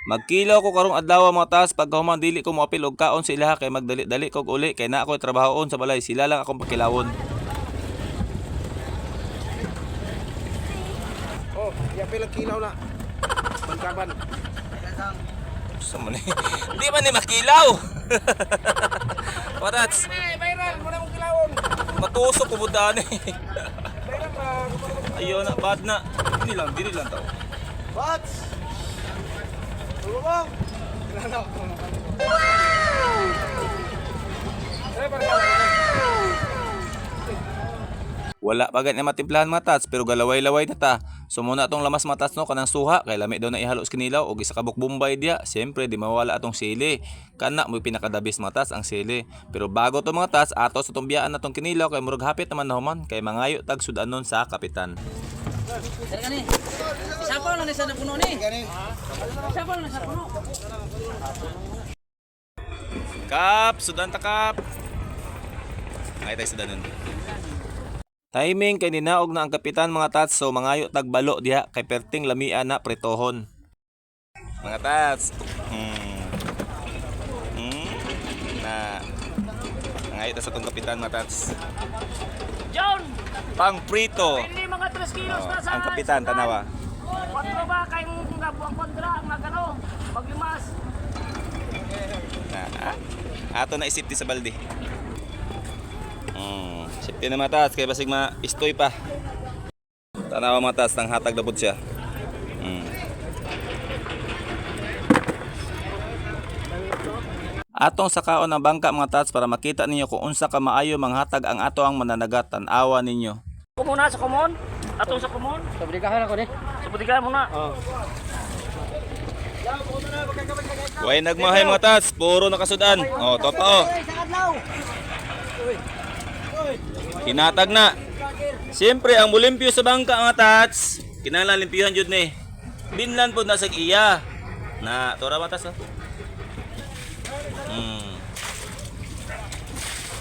Magkilaw ko karong adlaw mga taas pagkahuman dili ko moapil og kaon sa ilaha kay magdali-dali kog uli kay na ako trabahoon sa balay sila lang akong pakilawon. Oh, iya pilang kilaw na. Bangkaban. Sa man Di man ni makilaw. Parats Viral mo na mong kilawon. matusok ko budaan eh. Viral na. Ayo na bad na. Dili lang tao. What? Tulong. Wala pa gani matimplahan mga tats pero galaway-laway na ta. So muna atong lamas mga tats no kanang suha kay lami daw na ihalos kinilaw og isa ka Bombay dia. Siyempre di mawala atong sili. Kana mo pinakadabis mga tats ang sili. Pero bago to mga tats ato sa tong biyaan natong kinilaw kay murag hapit naman na human kay mangayo tag sudanon sa kapitan. Sir gani. Isapaw lang ni sa puno ni. Isapaw lang sa puno. Kap, sudan ta kap. Ay tay sudanon. Timing kay ninaog na ang kapitan mga tats so mangayo tag balo diha kay perting lamia na pretohon. Mga tats. Na mangayo ta sa tong kapitan mga tats. John! Pang prito. Hindi mga 3 kilos na sa... Ang kapitan tanawa. 4 ba kayo nga buwang kontra ang nagano? Paglimas. Ato na isipti sa balde. Sipti na matas kay basig ma-istoy pa. Tanawa matas nang hatag dabod siya. Atong sakaon ang bangka mga tats para makita ninyo kung unsa ka maayo manghatag ang ato ang mananagat tan-awa ninyo. Kumuna sa kumon. Atong sa kumon. Sa bidikahan ako ni. Sa budigan muna. Way nagmahay mga tats, puro nakasudan. Oh, totoo. Hinatag na. Siyempre ang mulimpyo sa bangka mga tats, kinahanglan limpyuhan jud ni. Binlan pod na sa iya. Na tora matas oh.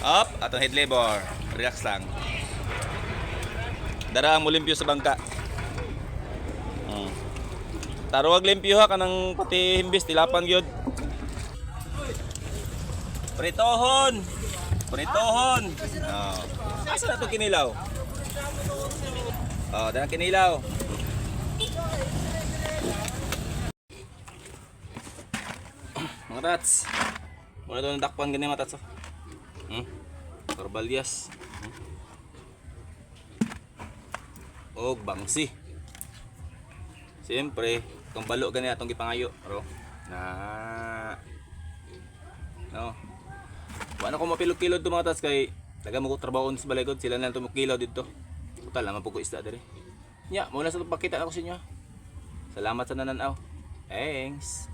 Up, atong head labor. Relax lang. Dara ang mulimpyo sa bangka. Taruwag limpyo ha kanang pati himbis tilapan gyud. Pritohon. Pritohon. Oh. Asa na to kinilaw? Oh, daan kinilaw. Mga tats. Wala doon dakpan gani mga tats. Karbalyas. Og bangsi. Siyempre, itong balo gani atong gipangayo, bro. No. Wala ko mapilog-kilod to mga tats kay taga mo ko trabaho sa balay ko, sila na tumukilaw dito. Total naman po ko isda diri. Nya, muna sa pakita ako sa inyo. Salamat sa nananaw. Thanks.